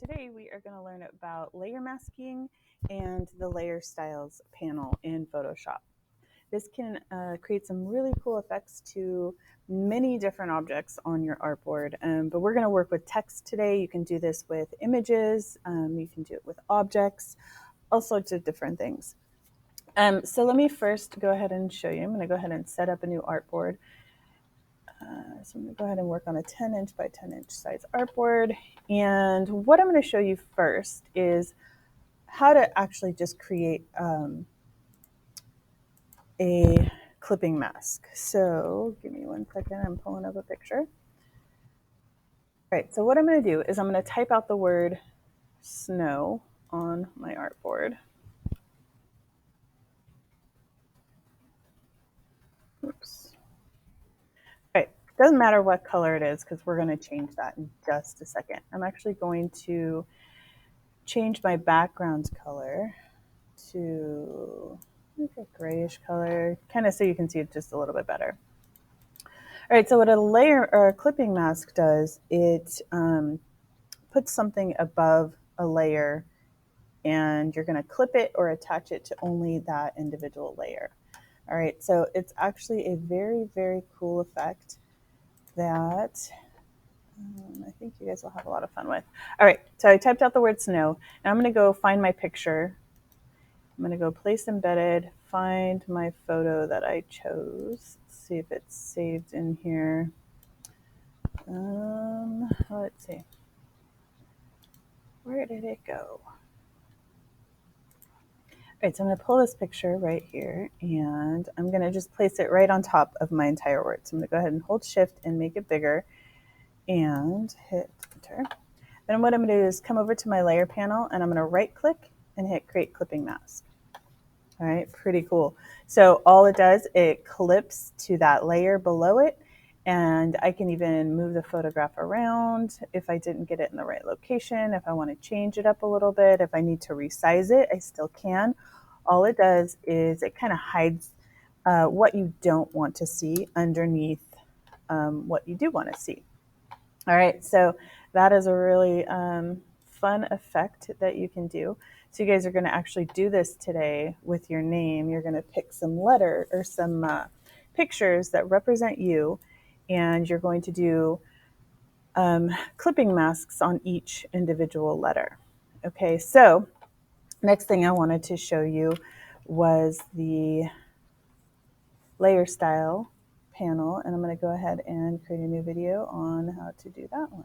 today we are going to learn about layer masking and the layer styles panel in Photoshop. This can create some really cool effects to many different objects on your artboard, but we're going to work with text today. You can do this with images, you can do it with objects, all sorts of different things. So let me first go ahead and show you. I'm going to go ahead and set up a new artboard. So I'm going to go ahead and work on a 10-inch by 10-inch size artboard. And what I'm going to show you first is how to actually just create a clipping mask. So give me 1 second. I'm pulling up a picture. All right, so what I'm going to do is I'm going to type out the word snow on my artboard. Oops. All right, doesn't matter what color it is because we're going to change that in just a second. I'm actually going to change my background color to like a grayish color, kind of so you can see it just a little bit better. All right, so what a layer or a clipping mask does, it puts something above a layer and you're going to clip it or attach it to only that individual layer. All right, so it's actually a very, very cool effect that I think you guys will have a lot of fun with. All right, so I typed out the word snow. Now I'm going to go find my picture. I'm going to go place embedded, find my photo that I chose. Let's see if it's saved in here. Let's see. Where did it go? All right, so I'm going to pull this picture right here, and I'm going to just place it right on top of my entire word. So I'm going to go ahead and hold Shift and make it bigger and hit Enter. Then what I'm going to do is come over to my layer panel, and I'm going to right-click and hit Create Clipping Mask. All right, pretty cool. So all it does, it clips to that layer below it, and I can even move the photograph around if I didn't get it in the right location, if I want to change it up a little bit, if I need to resize it, I still can. All it does is it kind of hides what you don't want to see underneath what you do want to see. All right, so that is a really fun effect that you can do. So you guys are going to actually do this today with your name. You're going to pick some letter or some pictures that represent you, and you're going to do clipping masks on each individual letter. Okay, so next thing I wanted to show you was the layer style panel, and I'm going to go ahead and create a new video on how to do that one.